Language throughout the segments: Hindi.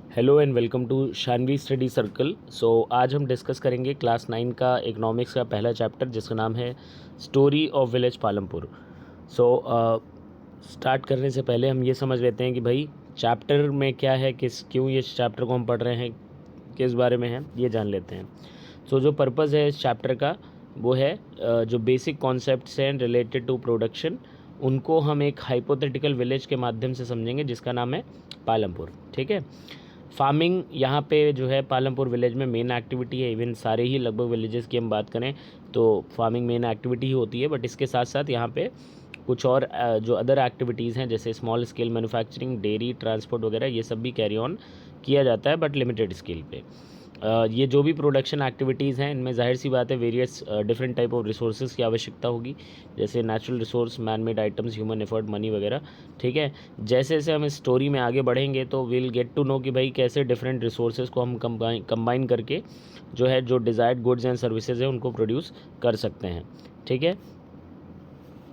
Hello and welcome to Shanvi study circle. आज हम डिस्कस करेंगे क्लास 9 का इकोनॉमिक्स का पहला चैप्टर जिसका नाम है story of village Palampur. Start करने से पहले हम ये समझ लेते हैं कि भाई चैप्टर में क्या है, क्यों ये चैप्टर को हम पढ़ रहे हैं, किस बारे में है, ये जान लेते हैं। जो पर्पज़ है इस चैप्टर का वो है जो बेसिक कॉन्सेप्ट्स हैं रिलेटेड टू प्रोडक्शन, उनको हम एक हाइपोथेटिकल विलेज के माध्यम से समझेंगे जिसका नाम है पालमपुर। ठीक है। फार्मिंग यहाँ पे जो है पालमपुर विलेज में मेन एक्टिविटी है। इवन सारे ही लगभग विलेजेस की हम बात करें तो फार्मिंग मेन एक्टिविटी ही होती है, बट इसके साथ साथ यहाँ पे कुछ और जो अदर एक्टिविटीज़ हैं जैसे small scale manufacturing, dairy, transport वगैरह, ये सब भी कैरी ऑन किया जाता है बट लिमिटेड स्केल पे। ये जो भी प्रोडक्शन एक्टिविटीज़ हैं इनमें जाहिर सी बात है various different type of resources की आवश्यकता होगी, जैसे natural resource, man made items, human effort, money वगैरह। ठीक है। जैसे जैसे हम इस स्टोरी में आगे बढ़ेंगे तो विल गेट टू नो कि भाई कैसे डिफरेंट रिसोर्सेज को हम कंबाइन करके जो है जो डिज़ायर्ड गुड्स एंड सर्विसेज है उनको प्रोड्यूस कर सकते हैं। ठीक है।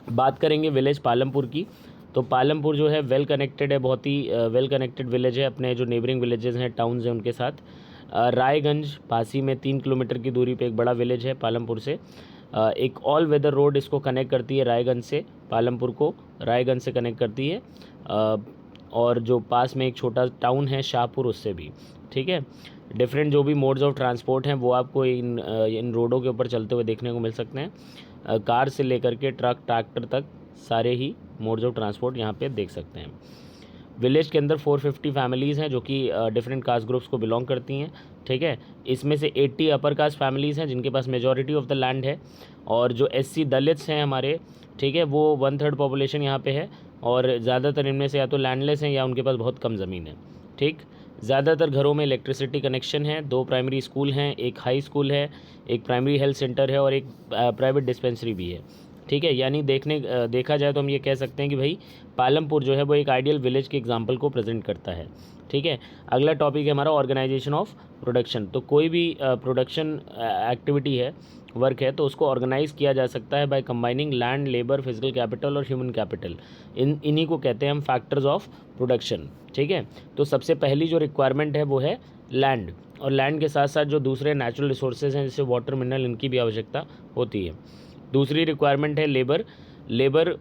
बात करेंगे विलेज पालमपुर की, तो पालमपुर जो है वेल कनेक्टेड है, बहुत ही वेल कनेक्टेड विलेज है अपने जो नेबरिंग विलेजेस हैं, टाउन्स हैं उनके साथ। रायगंज पासी में 3 किलोमीटर की दूरी पे एक बड़ा विलेज है पालमपुर से। एक ऑल वेदर रोड इसको कनेक्ट करती है, रायगंज से पालमपुर को रायगंज से कनेक्ट करती है। और जो पास में एक छोटा टाउन है शाहपुर, उससे भी। ठीक है। डिफरेंट जो भी मोड्स ऑफ ट्रांसपोर्ट हैं वो आपको इन रोडों के ऊपर चलते हुए देखने को मिल सकते हैं। कार से लेकर के ट्रक, ट्रैक्टर तक सारे ही मोड्स ऑफ ट्रांसपोर्ट यहाँ पे देख सकते हैं। विलेज के अंदर 450 फैमिलीज़ हैं जो कि डिफरेंट कास्ट ग्रुप्स को बिलोंग करती हैं। ठीक है। इसमें से 80 अपर कास्ट फैमिलीज़ हैं जिनके पास मेजॉरिटी ऑफ द लैंड है, और जो एससी दलित्स हैं हमारे, ठीक है, वो 1/3 पॉपुलेशन यहाँ पे है, और ज़्यादातर इनमें से या तो लैंडलेस हैं या उनके पास बहुत कम ज़मीन है। ठीक। ज़्यादातर घरों में इलेक्ट्रिसिटी कनेक्शन है, 2 प्राइमरी स्कूल हैं, एक हाई स्कूल है, एक प्राइमरी हेल्थ सेंटर है और एक प्राइवेट डिस्पेंसरी भी है। ठीक है। यानी देखा जाए तो हम ये कह सकते हैं कि भाई पालमपुर जो है वो एक आइडियल विलेज के एग्जांपल को प्रेजेंट करता है। ठीक है। अगला टॉपिक है हमारा ऑर्गेनाइजेशन ऑफ प्रोडक्शन। तो कोई भी प्रोडक्शन एक्टिविटी है, वर्क है, तो उसको ऑर्गेनाइज किया जा सकता है by combining land, labour, physical capital और ह्यूमन कैपिटल। इन्हीं को कहते हैं हम फैक्टर्स ऑफ प्रोडक्शन। ठीक है। तो सबसे पहली जो रिक्वायरमेंट है वो है लैंड, और लैंड के साथ साथ जो दूसरे नेचुरल रिसोर्सेज हैं जैसे वाटर, मिनरल, इनकी भी आवश्यकता होती है। दूसरी रिक्वायरमेंट है लेबर। लेबर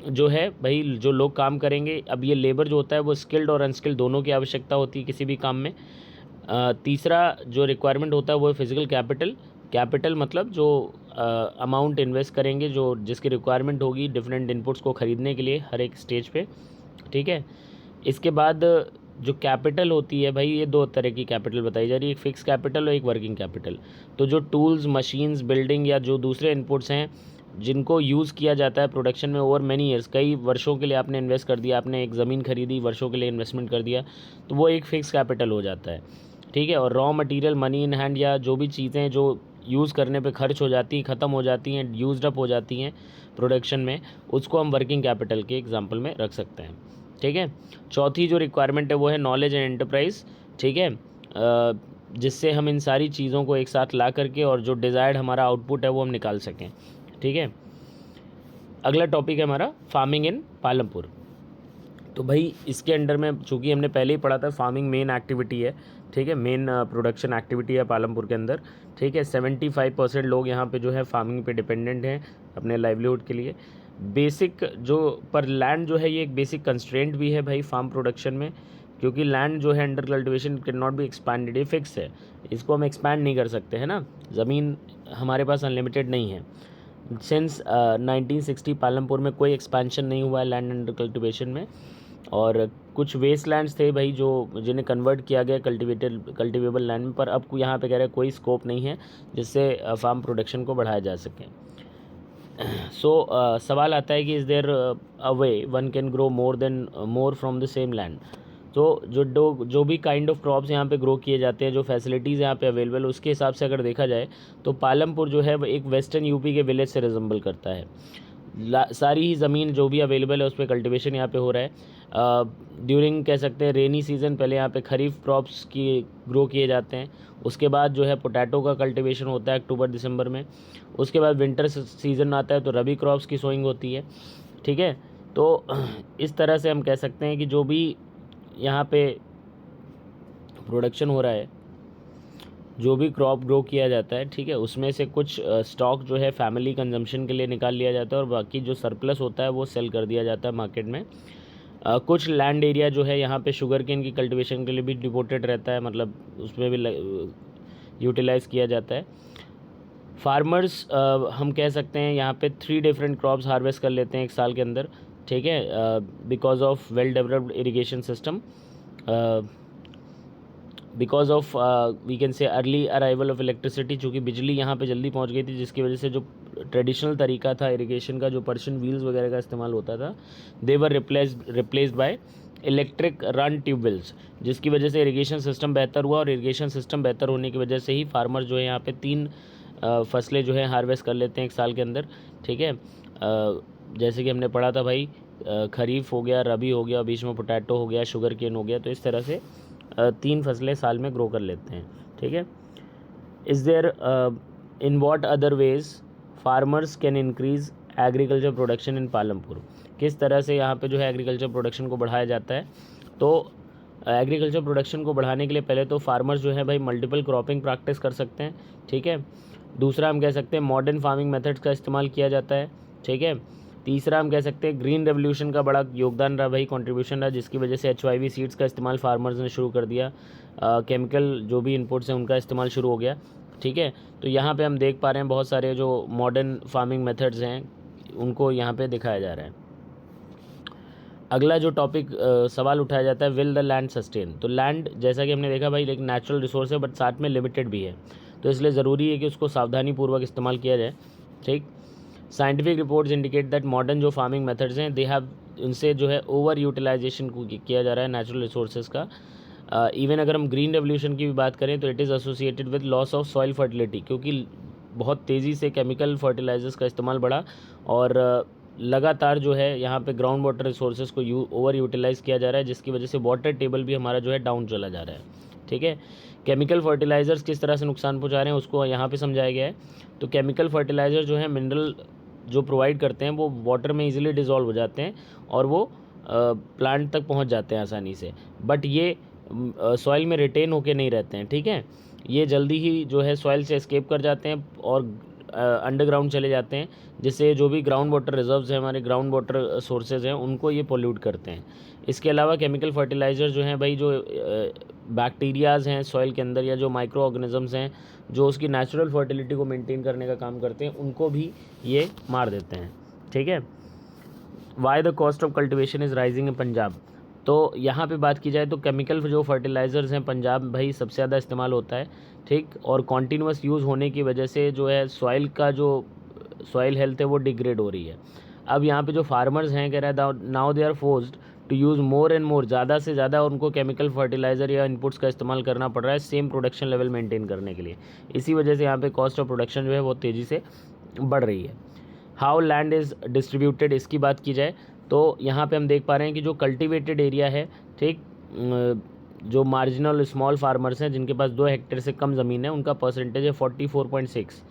जो है भाई जो लोग काम करेंगे, अब ये लेबर जो होता है वो स्किल्ड और अनस्किल्ड दोनों की आवश्यकता होती है किसी भी काम में। तीसरा जो रिक्वायरमेंट होता है वो है फिजिकल कैपिटल। कैपिटल मतलब जो अमाउंट इन्वेस्ट करेंगे, जो जिसकी रिक्वायरमेंट होगी डिफरेंट इनपुट्स को ख़रीदने के लिए हर एक स्टेज पे। ठीक है। इसके बाद जो कैपिटल होती है भाई, ये 2 तरह की कैपिटल बताई जा रही है, एक फिक्स कैपिटल और एक वर्किंग कैपिटल। तो जो टूल्स, मशीन्स, बिल्डिंग या जो दूसरे इनपुट्स हैं जिनको यूज़ किया जाता है प्रोडक्शन में ओवर मैनी ईयर्स, कई वर्षों के लिए आपने इन्वेस्ट कर दिया, आपने एक ज़मीन खरीदी, वर्षों के लिए इन्वेस्टमेंट कर दिया, तो वो एक फ़िक्स कैपिटल हो जाता है। ठीक है। और raw material, money in hand, या जो भी चीज़ें जो यूज़ करने पे खर्च हो जाती हैं, ख़त्म हो जाती हैं, यूज्ड अप हो जाती हैं प्रोडक्शन में, उसको हम वर्किंग कैपिटल के एग्जांपल में रख सकते हैं। ठीक है। चौथी जो रिक्वायरमेंट है वो है नॉलेज एंड एंटरप्राइज। ठीक है। जिससे हम इन सारी चीज़ों को एक साथ ला करके और जो डिज़ायर्ड हमारा आउटपुट है वो हम निकाल सकें। ठीक है। अगला टॉपिक है हमारा फार्मिंग इन पालमपुर। तो भाई इसके अंडर में चूँकि हमने पहले ही पढ़ा था, फार्मिंग मेन एक्टिविटी है। ठीक है। मेन प्रोडक्शन एक्टिविटी है पालमपुर के अंदर। ठीक है। 75% लोग यहाँ पे जो है फार्मिंग पे डिपेंडेंट हैं अपने लाइवलीहुड के लिए। बेसिक जो पर लैंड जो है ये एक बेसिक कंस्ट्रेंट भी है भाई फार्म प्रोडक्शन में, क्योंकि लैंड जो है under cultivation can not be expanded, ये फिक्स है, इसको हम एक्सपैंड नहीं कर सकते हैं ना, ज़मीन हमारे पास अनलिमिटेड नहीं है। सिंस 1960 पालमपुर में कोई एक्सपेंशन नहीं हुआ है लैंड अंडर कल्टिवेशन में, और कुछ वेस्ट लैंड्स थे भाई जो जिन्हें कन्वर्ट किया गया कल्टिवेबल लैंड में, पर अब यहाँ पे कह रहे हैं कोई स्कोप नहीं है जिससे फार्म प्रोडक्शन को बढ़ाया जा सके। सवाल आता है कि is there a way one can grow more from the same land. तो जो भी काइंड ऑफ क्रॉप्स यहाँ पे ग्रो किए जाते हैं, जो फैसिलिटीज़ यहाँ पे अवेलेबल, उसके हिसाब से अगर देखा जाए तो पालमपुर जो है वो एक वेस्टर्न यूपी के विलेज से रिजेंबल करता है। सारी ही ज़मीन जो भी अवेलेबल है उस पर कल्टिवेशन यहाँ पे हो रहा है। ड्यूरिंग कह सकते हैं रेनी सीज़न, पहले यहाँ पे खरीफ क्रॉप्स की ग्रो किए जाते हैं, उसके बाद जो है पोटैटो का कल्टिवेशन होता है अक्टूबर दिसंबर में, उसके बाद विंटर सीज़न आता है तो रबी क्रॉप्स की सोइंग होती है। ठीक है। तो इस तरह से हम कह सकते हैं कि जो भी यहाँ पे प्रोडक्शन हो रहा है, जो भी क्रॉप ग्रो किया जाता है, ठीक है, उसमें से कुछ स्टॉक जो है फैमिली कंजम्पशन के लिए निकाल लिया जाता है और बाकी जो सरप्लस होता है वो सेल कर दिया जाता है मार्केट में। कुछ लैंड एरिया जो है यहाँ पे शुगर केन की कल्टीवेशन के लिए भी डिवोटेड रहता है, मतलब उसमें भी यूटिलाइज़ किया जाता है। फार्मर्स हम कह सकते हैं यहाँ पे 3 डिफरेंट क्रॉप्स हार्वेस्ट कर लेते हैं एक साल के अंदर, ठीक है, because of well developed irrigation system, because of we can say early arrival of electricity, चूँकि बिजली यहाँ पे जल्दी पहुँच गई थी, जिसकी वजह से जो ट्रेडिशनल तरीका था इरिगेशन का, जो पर्शियन व्हील्स वगैरह का इस्तेमाल होता था, they were replaced by electric run tubewells, जिसकी वजह से इरिगेशन सिस्टम बेहतर हुआ। और इरिगेशन सिस्टम बेहतर होने की वजह से ही फार्मर जो है यहाँ पे 3 फसलें जो है हार्वेस्ट कर लेते हैं एक साल के अंदर, ठीक है। जैसे कि हमने पढ़ा था भाई, खरीफ हो गया, रबी हो गया, बीच में पोटैटो हो गया, शुगर केन हो गया, तो इस तरह से 3 फसलें साल में ग्रो कर लेते हैं, ठीक है। Is there in what other ways farmers can increase agriculture production in Palampur, किस तरह से यहाँ पे जो है एग्रीकल्चर प्रोडक्शन को बढ़ाया जाता है। तो एग्रीकल्चर प्रोडक्शन को बढ़ाने के लिए पहले तो फार्मर्स जो है भाई मल्टीपल क्रॉपिंग प्रैक्टिस कर सकते हैं, ठीक है। दूसरा हम कह सकते हैं मॉडर्न फार्मिंग मेथड्स का इस्तेमाल किया जाता है, ठीक है। तीसरा हम कह सकते हैं ग्रीन रेवोल्यूशन का बड़ा योगदान रहा भाई, कंट्रीब्यूशन रहा, जिसकी वजह से HYV सीड्स का इस्तेमाल फार्मर्स ने शुरू कर दिया, केमिकल जो भी इनपुट्स हैं उनका इस्तेमाल शुरू हो गया, ठीक है। तो यहाँ पे हम देख पा रहे हैं बहुत सारे जो मॉडर्न फार्मिंग मेथड्स हैं उनको यहाँ पे दिखाया जा रहा है। अगला जो टॉपिक सवाल उठाया जाता है, विल द लैंड सस्टेन। तो लैंड जैसा कि हमने देखा भाई एक नेचुरल रिसोर्स है, बट साथ में लिमिटेड भी है, तो इसलिए ज़रूरी है कि उसको सावधानीपूर्वक इस्तेमाल किया जाए, ठीक। Scientific reports indicate that modern जो फार्मिंग मेथड्स हैं दे हैव, इनसे जो है ओवर यूटिलाइजेशन किया जा रहा है नेचुरल रिसोर्सेज का। इवन अगर हम ग्रीन रेवोल्यूशन की भी बात करें तो it is associated with loss of soil fertility, क्योंकि बहुत तेज़ी से केमिकल फर्टिलाइजर्स का इस्तेमाल बढ़ा और लगातार जो है यहाँ पे ग्राउंड वाटर रिसोर्सेज को ओवर यूटिलाइज़ किया जा रहा है, जिसकी वजह से वाटर टेबल भी हमारा जो है डाउन चला जा रहा है, ठीक है। केमिकल फर्टिलाइज़र्स किस तरह से नुकसान पहुँचा रहे हैं उसको यहाँ पे समझाया गया है। तो केमिकल फर्टिलाइज़र जो है मिनरल जो प्रोवाइड करते हैं वो वाटर में इजीली डिज़ोल्व हो जाते हैं और वो प्लांट तक पहुँच जाते हैं आसानी से, बट ये सॉइल में रिटेन होके नहीं रहते हैं, ठीक है। ये जल्दी ही जो है सॉइल से एस्केप कर जाते हैं और अंडरग्राउंड चले जाते हैं, जिससे जो भी ग्राउंड वाटर रिजर्व्स हैं, हमारे ग्राउंड वाटर सोर्सेज हैं, उनको ये पोल्यूट करते हैं। इसके अलावा केमिकल फर्टिलाइज़र जो हैं भाई, जो बैक्टीरियाज़ हैं सॉइल के अंदर या जो माइक्रो ऑर्गेनिजम्स हैं जो उसकी नेचुरल फर्टिलिटी को मेंटेन करने का काम करते हैं, उनको भी ये मार देते हैं, ठीक है। Why the cost of cultivation is rising in Punjab. तो यहाँ पे बात की जाए तो केमिकल जो फर्टिलाइज़र्स हैं पंजाब भाई सबसे ज़्यादा इस्तेमाल होता है, ठीक, और कॉन्टीन्यूस यूज़ होने की वजह से जो है सॉइल का जो सॉइल हेल्थ है वो डिग्रेड हो रही है। अब यहाँ पे जो फार्मर्स हैं कह रहा है now they are forced to use more and more, ज़्यादा से ज़्यादा उनको केमिकल फर्टिलाइज़र या इनपुट्स का इस्तेमाल करना पड़ रहा है सेम प्रोडक्शन लेवल मेंटेन करने के लिए। इसी वजह से यहाँ पे कॉस्ट ऑफ प्रोडक्शन जो है वो तेज़ी से बढ़ रही है। हाउ लैंड इज़ डिस्ट्रीब्यूटेड, इसकी बात की जाए तो यहाँ पे हम देख पा रहे हैं कि जो कल्टिवेटेड एरिया है, ठीक, जो मार्जिनल स्मॉल फार्मर्स हैं जिनके पास 2 हेक्टेयर से कम ज़मीन है, उनका परसेंटेज है 44.6,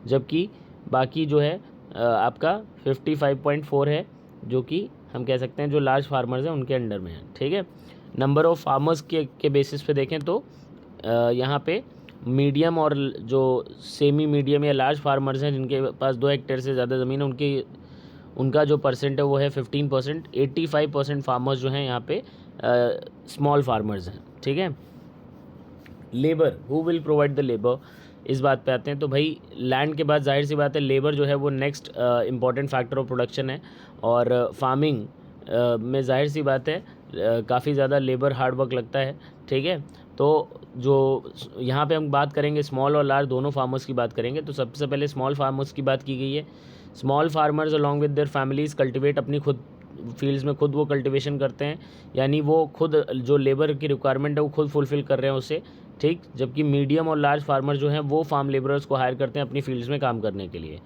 जबकि बाकी जो है आपका 55.4 है, जो कि हम कह सकते हैं जो लार्ज फार्मर्स हैं उनके अंडर में है, ठीक है। नंबर ऑफ़ फार्मर्स के बेसिस पे देखें तो यहाँ पे मीडियम और जो सेमी मीडियम या लार्ज फार्मर्स हैं जिनके पास 2 हेक्टेयर से ज़्यादा ज़मीन है, उनका जो परसेंट है वो है 15%। 85% फार्मर्स जो हैं यहाँ पे स्मॉल फार्मर्स हैं, ठीक है। Labour, who will provide the labour, इस बात पे आते हैं। तो भाई लैंड के बाद जाहिर सी बात है लेबर जो है वो next important factor of production है, और फार्मिंग में जाहिर सी बात है काफ़ी ज़्यादा लेबर हार्ड वर्क लगता है, ठीक है। तो जो यहाँ पे हम बात करेंगे स्मॉल और लार्ज दोनों फार्मर्स की बात करेंगे। तो सबसे पहले स्मॉल फार्मर्स की बात की गई है। Small farmers along with their families cultivate, अपनी खुद फील्ड्स में खुद वो कल्टिवेशन करते हैं, यानी वो खुद जो लेबर की रिक्वायरमेंट है वो खुद फुलफ़िल कर रहे हैं उससे, ठीक। जबकि मीडियम और लार्ज फार्मर जो हैं वो फार्म लेबरर्स को हायर करते हैं अपनी फील्ड्स में काम करने के लिए।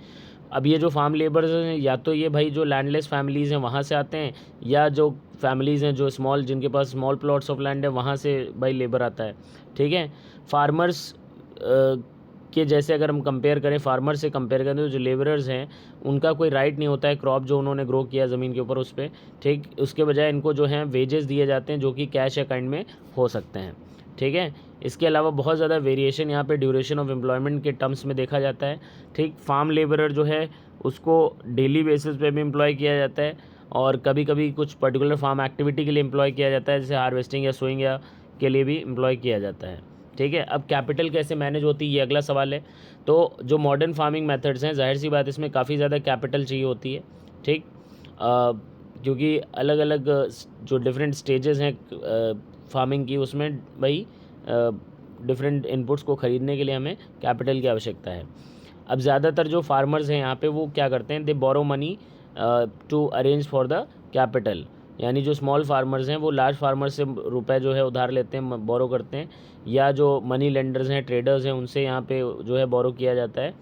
अब ये जो फार्म लेबर्स हैं या तो ये भाई जो लैंडलेस फैमिलीज़ हैं वहाँ से आते हैं, या जो फैमिलीज़ हैं जो स्मॉल, जिनके पास स्मॉल प्लॉट्स ऑफ लैंड है, वहाँ से भाई लेबर आता है, ठीक है। फार्मर्स के जैसे अगर हम कंपेयर करें, फार्मर से कंपेयर करें, तो जो लेबरर्स हैं उनका कोई राइट नहीं होता है क्रॉप जो उन्होंने ग्रो किया ज़मीन के ऊपर उस पर, ठीक। उसके बजाय इनको जो है वेजेस दिए जाते हैं जो कि कैश या काइंड में हो सकते हैं, ठीक है। इसके अलावा बहुत ज़्यादा वेरिएशन यहाँ पे ड्यूरेशन ऑफ एम्प्लॉयमेंट के टर्म्स में देखा जाता है, ठीक। फार्म लेबरर जो है उसको डेली बेसिस पे भी एम्प्लॉय किया जाता है और कभी कभी कुछ पर्टिकुलर फार्म एक्टिविटी के लिए एम्प्लॉय किया जाता है, जैसे हार्वेस्टिंग या सोइंग या के लिए भी एम्प्लॉय किया जाता है, ठीक है। अब कैपिटल कैसे मैनेज होती है, ये अगला सवाल है। तो जो मॉडर्न फार्मिंग मेथड्स हैं, जाहिर सी बात इसमें काफ़ी ज़्यादा कैपिटल चाहिए होती है, ठीक। क्योंकि अलग अलग जो डिफरेंट स्टेजेस हैं फार्मिंग की, उसमें भाई डिफरेंट इनपुट्स को ख़रीदने के लिए हमें कैपिटल की आवश्यकता है। अब ज़्यादातर जो फार्मर्स हैं यहाँ पे वो क्या करते हैं, they borrow money to arrange for the capital, यानी जो स्मॉल फार्मर्स हैं वो लार्ज फार्मर्स से रुपए जो है उधार लेते हैं, बोरो करते हैं, या जो मनी लेंडर्स हैं, ट्रेडर्स हैं, उनसे यहाँ पे जो है बोरो किया जाता है।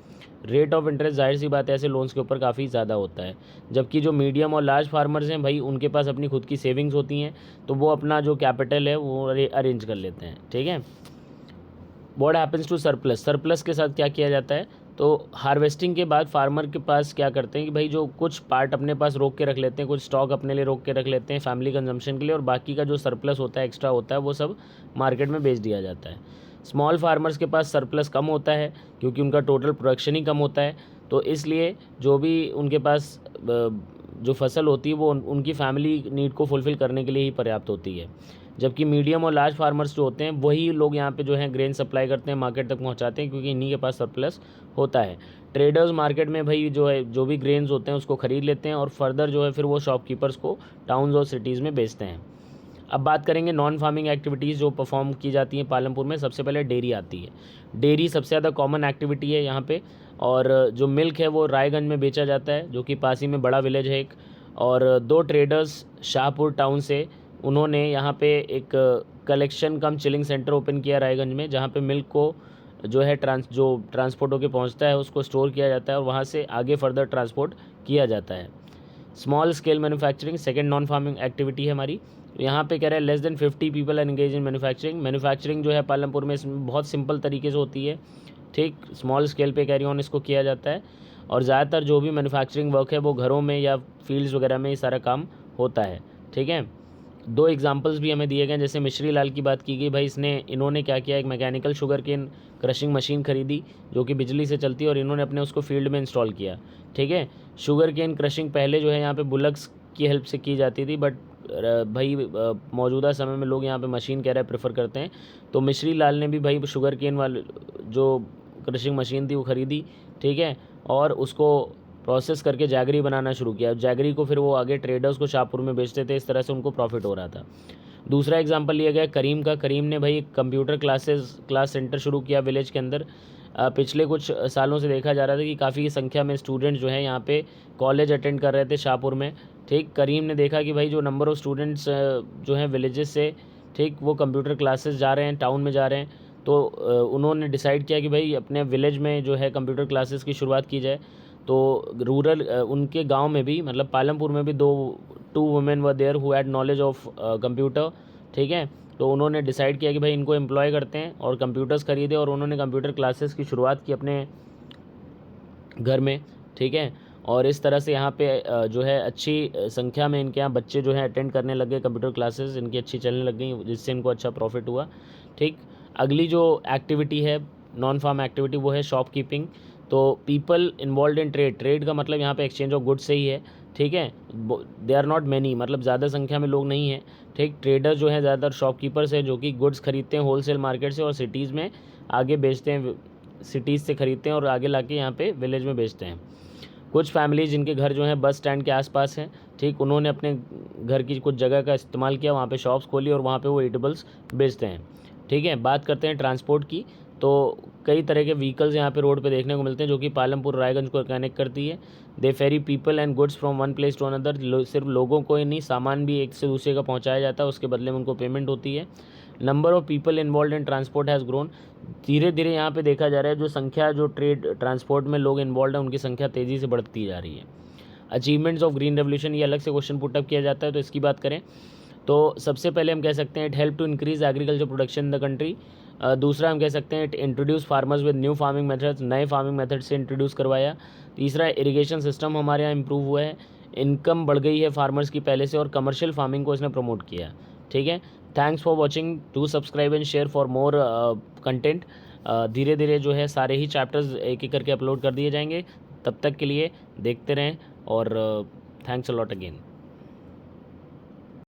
रेट ऑफ इंटरेस्ट जाहिर सी बात है ऐसे लोन्स के ऊपर काफ़ी ज़्यादा होता है। जबकि जो मीडियम और लार्ज फार्मर्स हैं भाई, उनके पास अपनी खुद की सेविंग्स होती हैं, तो वो अपना जो कैपिटल है वो अरेंज कर लेते हैं, ठीक है। What happens to surplus, surplus के साथ क्या किया जाता है, तो हार्वेस्टिंग के बाद फार्मर के पास क्या करते हैं कि भाई जो कुछ पार्ट अपने पास रोक के रख लेते हैं, कुछ स्टॉक अपने लिए रोक के रख लेते हैं फैमिली कंजम्पशन के लिए, और बाकी का जो सरप्लस होता है, एक्स्ट्रा होता है, वो सब मार्केट में बेच दिया जाता है। स्मॉल फार्मर्स के पास सरप्लस कम होता है क्योंकि उनका टोटल प्रोडक्शन ही कम होता है, तो इसलिए जो भी उनके पास जो फसल होती है वो उनकी फैमिली नीड को फुलफ़िल करने के लिए ही पर्याप्त होती है। जबकि मीडियम और लार्ज फार्मर्स जो होते हैं वही लोग यहाँ पे जो है ग्रेन सप्लाई करते हैं, मार्केट तक पहुँचाते हैं, क्योंकि इन्हीं के पास सरप्लस होता है। ट्रेडर्स मार्केट में भाई जो है जो भी ग्रेन्स होते हैं उसको ख़रीद लेते हैं और फर्दर जो है फिर वो शॉपकीपर्स को टाउन्स और सिटीज़ में बेचते हैं। अब बात करेंगे नॉन फार्मिंग एक्टिविटीज़ जो परफॉर्म की जाती हैं पालमपुर में। सबसे पहले डेयरी आती है। डेयरी सबसे ज़्यादा कॉमन एक्टिविटी है यहाँ पे, और जो मिल्क है वो रायगंज में बेचा जाता है, जो कि पास ही में बड़ा विलेज है एक। और दो ट्रेडर्स शाहपुर टाउन से, उन्होंने यहाँ पे एक कलेक्शन कम चिलिंग सेंटर ओपन किया रायगंज में, जहाँ पे मिल्क को जो है ट्रांसपोर्ट होकर पहुँचता है, उसको स्टोर किया जाता है और वहाँ से आगे फर्दर ट्रांसपोर्ट किया जाता है। Small scale manufacturing second non farming activity है हमारी। यहाँ पे कह रहा है less than 50 people are engage in manufacturing. Manufacturing जो है पालमपुर में इसमें बहुत सिंपल तरीके से होती है, ठीक। स्मॉल स्केल पे कैरी ऑन इसको किया जाता है, और ज़्यादातर जो भी मैन्युफैक्चरिंग वर्क है वो घरों में या फील्ड्स वगैरह में ये सारा काम होता है, ठीक है। दो एग्जांपल्स भी हमें दिए गए, जैसे मिश्री लाल की बात की गई भाई, इन्होंने क्या किया, एक mechanical sugar cane crushing machine खरीदी जो कि बिजली से चलती है, और इन्होंने अपने उसको फील्ड में इंस्टॉल किया, ठीक है। शुगर केन क्रशिंग पहले जो है यहाँ पे बुलक्स की हेल्प से की जाती थी, बट भाई मौजूदा समय में लोग यहाँ पे मशीन कह रहे हैं प्रेफर करते हैं, तो मिश्री लाल ने भी भाई शुगर केन वाले जो क्रशिंग मशीन थी वो ख़रीदी, ठीक है, और उसको प्रोसेस करके जैगरी बनाना शुरू किया। जैगरी को फिर वो आगे ट्रेडर्स को शाहपुर में बेचते थे, इस तरह से उनको प्रॉफिट हो रहा था। दूसरा एग्जांपल लिया गया करीम का। करीम ने भाई कंप्यूटर क्लास सेंटर शुरू किया विलेज के अंदर। पिछले कुछ सालों से देखा जा रहा था कि काफ़ी संख्या में स्टूडेंट्स जो हैं यहाँ पे कॉलेज अटेंड कर रहे थे शाहपुर में, ठीक। करीम ने देखा कि भाई जो नंबर ऑफ़ स्टूडेंट्स जो हैं विलेजेस से, ठीक, वो कंप्यूटर क्लासेस जा रहे हैं, टाउन में जा रहे हैं, तो उन्होंने डिसाइड किया कि भाई अपने विलेज में जो है कंप्यूटर क्लासेस की शुरुआत की जाए। तो रूरल उनके गांव में भी, मतलब पालमपुर में भी two women were there who had knowledge of computer, ठीक है। तो उन्होंने डिसाइड किया कि भाई इनको एम्प्लॉय करते हैं और कंप्यूटर्स खरीदे, और उन्होंने कंप्यूटर क्लासेस की शुरुआत की अपने घर में, ठीक है। और इस तरह से यहाँ पे जो है अच्छी संख्या में इनके यहाँ बच्चे जो है अटेंड करने लग गए कंप्यूटर क्लासेस, इनकी अच्छी चलने लग गई, जिससे इनको अच्छा प्रॉफिट हुआ, ठीक। अगली जो एक्टिविटी है नॉन फार्म एक्टिविटी वो है शॉपकीपिंग। तो पीपल इन्वॉल्व इन ट्रेड का मतलब यहाँ पे एक्सचेंज ऑफ गुड्स से ही है, ठीक है। दे आर नॉट मैनी, मतलब ज़्यादा संख्या में लोग नहीं हैं, ठीक। ट्रेडर जो हैं ज़्यादातर शॉपकीपर्स हैं जो कि गुड्स खरीदते हैं होलसेल मार्केट से और सिटीज़ में आगे बेचते हैं, सिटीज़ से ख़रीदते हैं और आगे लाके यहाँ पे विलेज में बेचते हैं। कुछ फैमिलीज जिनके घर जो हैं बस स्टैंड के आसपास हैं, ठीक, उन्होंने अपने घर की कुछ जगह का इस्तेमाल किया, वहाँ पे शॉप्स खोली और वहाँ पे वो ईटेबल्स बेचते हैं, ठीक है। बात करते हैं ट्रांसपोर्ट की, तो कई तरह के व्हीकल्स यहाँ पे रोड पे देखने को मिलते हैं जो कि पालमपुर रायगंज को कनेक्ट करती है। They ferry people and goods from one place to another. सिर्फ लोगों को ही नहीं, सामान भी एक से दूसरे का पहुँचाया जाता है, उसके बदले में उनको पेमेंट होती है। Number of people involve in transport has grown. धीरे धीरे यहाँ पे देखा जा रहा है जो संख्या, जो ट्रेड ट्रांसपोर्ट में लोग इन्वॉल्व हैं उनकी संख्या तेज़ी से बढ़ती जा रही है। अचीवमेंट्स ऑफ ग्रीन रेवोल्यूशन, ये अलग से क्वेश्चन पुटअप किया जाता है, तो इसकी बात करें तो सबसे पहले हम कह सकते हैं it help to increase agriculture production in the country. दूसरा हम कह सकते हैं it introduce farmers with new farming methods, नए फार्मिंग मेथड से इंट्रोड्यूस करवाया। तीसरा इरिगेशन सिस्टम हमारे यहाँ इंप्रूव हुआ है, इनकम बढ़ गई है फार्मर्स की पहले से, और कमर्शियल फार्मिंग को इसने प्रमोट किया। ठीक है, thanks for watching, do subscribe and share for more content. धीरे धीरे जो है सारे ही चैप्टर्स एक एक करके अपलोड कर दिए जाएंगे। तब तक के लिए देखते रहें, और थैंक्स अ लॉट अगेन।